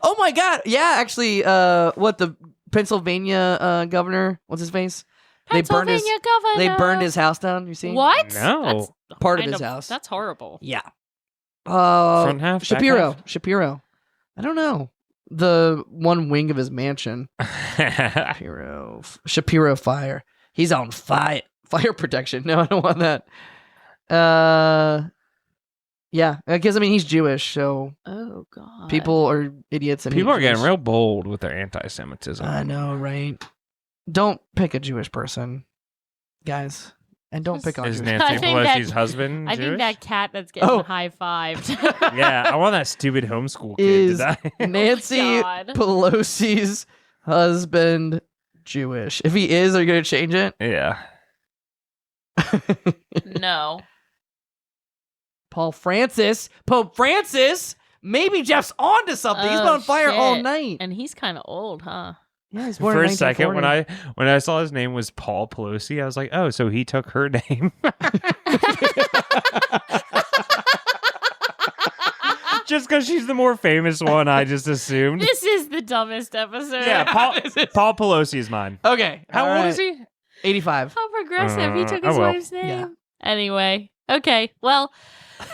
Oh my God! Yeah, actually, what the Pennsylvania governor? What's his face? Pennsylvania governor. They burned his house down. You see? What? No. That's Part of kind his house. That's horrible. Yeah. Front half, back Shapiro. half? Shapiro. I don't know. The one wing of his mansion. Shapiro fire. He's on fire. Fire protection. No, I don't want that. Yeah, because I mean he's Jewish, so Oh God. people are idiots and People hate are getting Jews. real bold with their anti-Semitism. I know, right? Don't pick a Jewish person, guys, and don't pick on Is Jewish. Nancy I think that- Pelosi's husband I Jewish? think that cat that's getting Oh. high-fived. Yeah, I want that stupid homeschool kid Is to die. Nancy God. Pelosi's husband Jewish? If he is, are you gonna change it? Yeah. No. Pope Francis. Maybe Jeff's on to something. He's been Oh, on fire all shit. night. And he's kind of old, huh? Yeah, he's born For in a second, 1940. when I saw his name was Paul Pelosi, I was like, oh, so he took her name. Just because she's the more famous one, I just assumed. This is the dumbest episode. Yeah, Paul Pelosi is mine. Okay. How all old right. is he? 85. How progressive. He took Oh, his well. wife's name. Yeah. Anyway. Okay. Well, does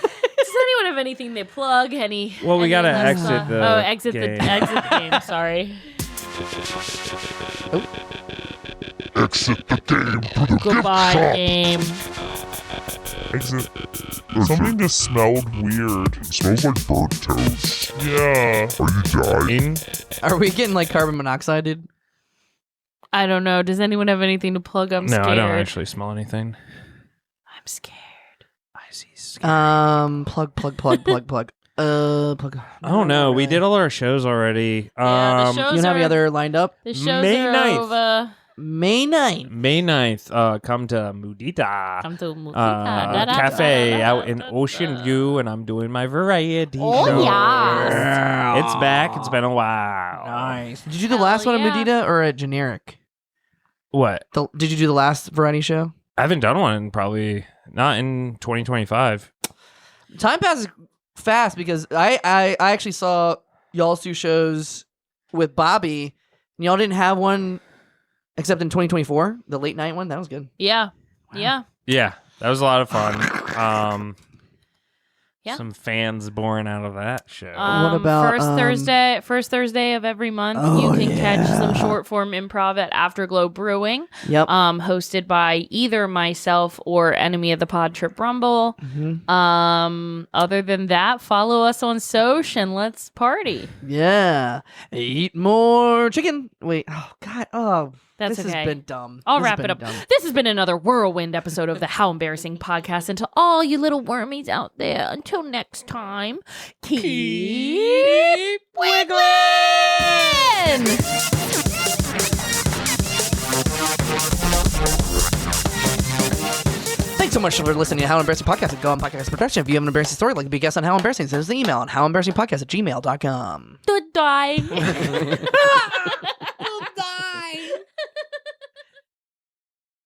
anyone have anything they plug? Any? Well, we any gotta last, exit the exit game. the exit the game. Sorry. Exit the game for the Goodbye, gift game. shop. Exit. Something just smelled weird. It smells like burnt toast. Yeah. Are you dying? Are we getting like carbon monoxide, dude? I don't know. Does anyone have anything to plug? I'm No, scared. I don't actually smell anything. I'm scared. I see. Plug. Plug. Oh no, we did all our shows already. Yeah, the You shows don't have any are- other lined up? The shows May are 9th. over. May 9th. May 9th, come to Mudita. Come to Mudita. Cafe out in Ocean View, and I'm doing my variety Oh, show. yeah. It's back. It's been a while. Nice. Did you do the Hell last one at yeah. Mudita or at Generic? What? Did you do the last variety show? I haven't done one probably not in 2025. Time passes fast because I actually saw y'all's two shows with Bobby, and y'all didn't have one except in 2024, the late night one. That was good. Yeah. Yeah. Yeah, that was a lot of fun. Yeah. Some fans born out of that show. What about, first Thursday of every month? Oh, You can catch yeah. some short form improv at Afterglow Brewing, Yep. hosted by either myself or Enemy of the Pod Trip Rumble. Other than that, follow us on Soch and let's party. Yeah. Eat more chicken. Wait. Oh God. Oh, That's this okay. has been dumb. I'll This has wrap it been up. dumb. This has been another whirlwind episode of the How Embarrassing podcast. And to all you little wormies out there, until next time, keep wiggling! Thanks so much for listening to How Embarrassing Podcast at Go On Podcast Production. If you have an embarrassing story, like to be a guest on How Embarrassing, send us an email on howembarrassingpodcast@gmail.com. Goodbye.